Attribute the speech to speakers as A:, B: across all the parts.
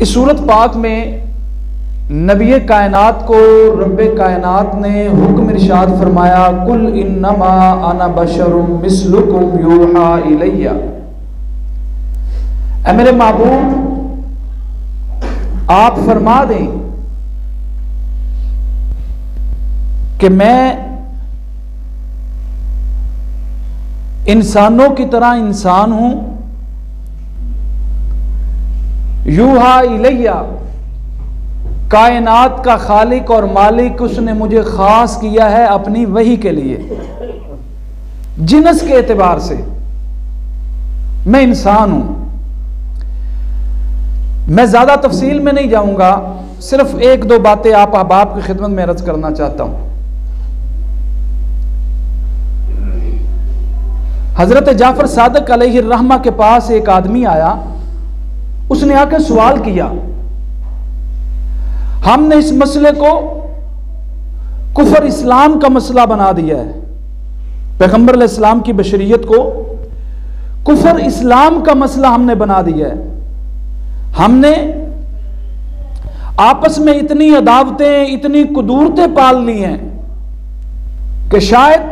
A: इस सूरत पाक में नबी कायनात को रब्बे कायनात ने हुक्म इरशाद फरमाया, कुल इन्नमा अना बशरुम मिस्लुकुम यूहा इलैया। ऐ मेरे महबूब, आप फरमा दें कि मैं इंसानों की तरह इंसान हूं। यूहा इलैया, कायनात का खालिक और मालिक उसने मुझे खास किया है अपनी वही के लिए। जिनस के एतबार से मैं इंसान हूं। मैं ज्यादा तफसील में नहीं जाऊंगा, सिर्फ एक दो बातें आप अहबाब की खिदमत में अर्ज करना चाहता हूं। हजरत जाफर सादिक अलैहिर्रहमा के पास एक आदमी आया। उसने आकर सवाल किया, हमने इस मसले को कुफर इस्लाम का मसला बना दिया है। पैगंबर अलैहिस्सलाम की बशरियत को कुफर इस्लाम का मसला हमने बना दिया है। हमने आपस में इतनी अदावतें, इतनी कुदूरतें पाल ली हैं कि शायद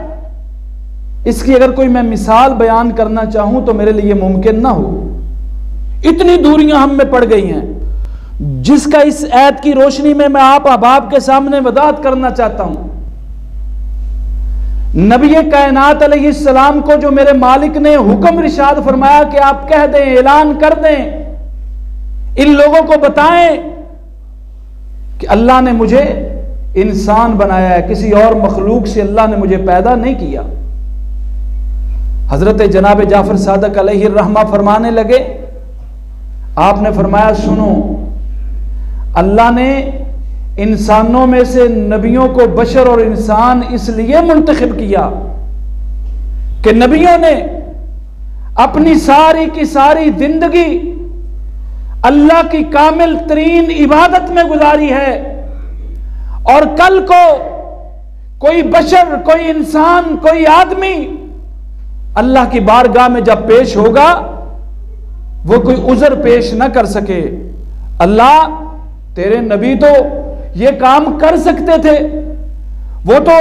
A: इसकी अगर कोई मैं मिसाल बयान करना चाहूं तो मेरे लिए मुमकिन ना हो। इतनी दूरियां हम में पड़ गई हैं, जिसका इस ऐत की रोशनी में मैं आप अहबाब के सामने वदात करना चाहता हूं। नबी कायनात अलैहिस्सलाम को जो मेरे मालिक ने हुक्म इरशाद फरमाया कि आप कह दें, ऐलान कर दें, इन लोगों को बताएं कि अल्लाह ने मुझे इंसान बनाया है, किसी और मखलूक से अल्लाह ने मुझे पैदा नहीं किया। हजरत जनाब जाफर सादिक अलैहिर्रहमा फरमाने लगे, आपने फरमाया, सुनो, अल्लाह ने इंसानों में से नबियों को बशर और इंसान इसलिए मुंतखब किया कि नबियों ने अपनी सारी की सारी जिंदगी अल्लाह की कामिल तरीन इबादत में गुजारी है, और कल को कोई बशर, कोई इंसान, कोई आदमी अल्लाह की बारगाह में जब पेश होगा वो कोई उज़र पेश न कर सके। अल्लाह, तेरे नबी तो ये काम कर सकते थे, वो तो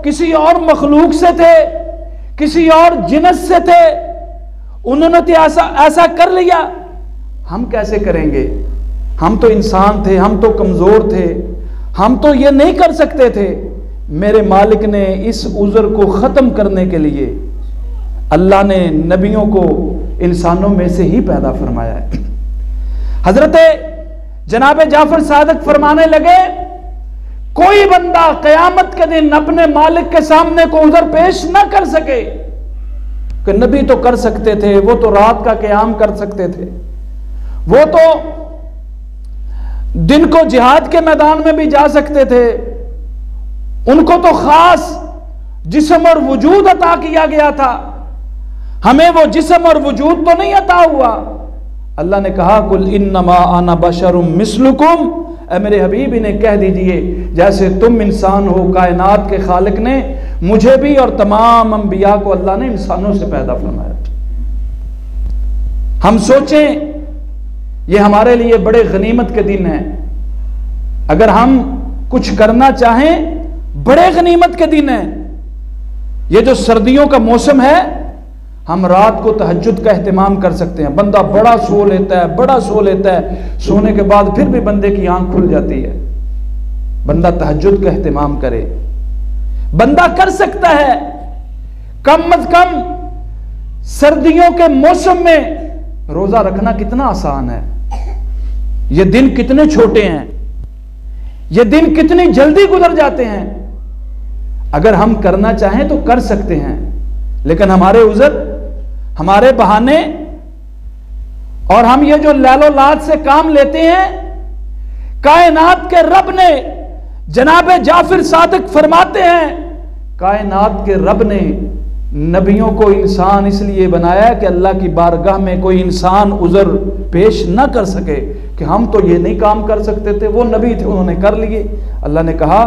A: किसी और मखलूक से थे, किसी और जिनस से थे, उन्होंने तो ऐसा कर लिया, हम कैसे करेंगे? हम तो इंसान थे, हम तो कमजोर थे, हम तो ये नहीं कर सकते थे। मेरे मालिक ने इस उज़र को खत्म करने के लिए अल्लाह ने नबियों को इंसानों में से ही पैदा फरमाया है। हजरत जनाब जाफर सादिक फरमाने लगे, कोई बंदा कयामत के दिन अपने मालिक के सामने को उधर पेश ना कर सके कि नबी तो कर सकते थे, वो तो रात का क़याम कर सकते थे, वो तो दिन को जिहाद के मैदान में भी जा सकते थे, उनको तो खास जिस्म और वजूद अता किया गया था, हमें वो जिस्म और वजूद तो नहीं अता हुआ। अल्लाह ने कहा, कुल इन्नमा अना बशरुम मिस्लुकुम, ऐ मेरे हबीब इन्हें कह दीजिए जैसे तुम इंसान हो, कायनात के खालिक ने मुझे भी और तमाम अंबिया को अल्लाह ने इंसानों से पैदा फरमाया। हम सोचें, ये हमारे लिए बड़े गनीमत के दिन हैं। अगर हम कुछ करना चाहें, बड़े गनीमत के दिन हैं। ये जो सर्दियों का मौसम है, हम रात को तहज्जुद का एहतमाम कर सकते हैं। बंदा बड़ा सो लेता है, बड़ा सो लेता है, सोने के बाद फिर भी बंदे की आंख खुल जाती है। बंदा तहज्जुद का एहतमाम करे, बंदा कर सकता है। कम अज कम सर्दियों के मौसम में रोजा रखना कितना आसान है। ये दिन कितने छोटे हैं, ये दिन कितनी जल्दी गुजर जाते हैं। अगर हम करना चाहें तो कर सकते हैं, लेकिन हमारे उज़र, हमारे बहाने और हम ये जो लालो लाद से काम लेते हैं, कायनात के रब ने, जनाब जाफिर सादिक फरमाते हैं, कायनात के रब ने नबियों को इंसान इसलिए बनाया कि अल्लाह की बारगाह में कोई इंसान उज़र पेश न कर सके कि हम तो ये नहीं काम कर सकते थे, वो नबी थे उन्होंने कर लिए। अल्लाह ने कहा,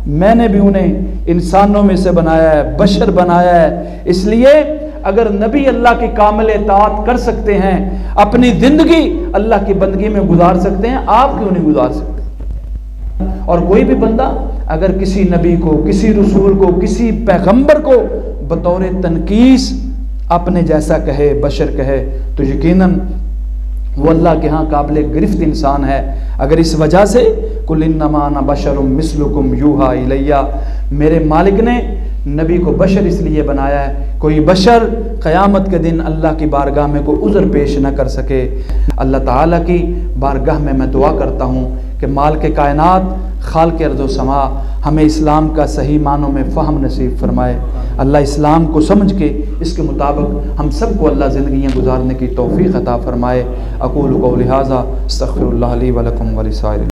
A: मैंने भी उन्हें इंसानों में से बनाया है, बशर बनाया है, इसलिए अगर नबी अल्लाह की कामिल इताअत कर सकते हैं, अपनी ज़िंदगी अल्लाह की बंदगी में गुजार सकते हैं, आप क्यों नहीं गुजार सकते? और कोई भी बंदा अगर किसी नबी को, किसी रसूल को, किसी पैगंबर को बतौर तनकीस अपने जैसा कहे, बशर कहे, तो यकीनन वो अल्लाह के यहाँ काबिल गिरफ्त इंसान है। अगर इस वजह से कुल इन्नमा अना बशरुम मिस्लुकुम यूहा इलैया, मेरे मालिक ने नबी को बशर इसलिए बनाया है, कोई बशर क़यामत के दिन अल्लाह की बारगाह में कोई उज़्र पेश न कर सके। अल्लाह ताला की बारगाह में मैं दुआ करता हूँ कि मालिक कायनात, खालिक़ अर्ज़ व समा हमें इस्लाम का सही मानों में फ़हम नसीब फरमाए। अल्लाह इस्लाम को समझ के इसके मुताबिक हम सबको अल्लाह ज़िंदगियाँ गुजारने की तौफ़ीक़ अता फरमाए। अक़ूलु क़ौली हाज़ा अस्तग़फ़िरुल्लाह ली व लकुम व लिसाइरिल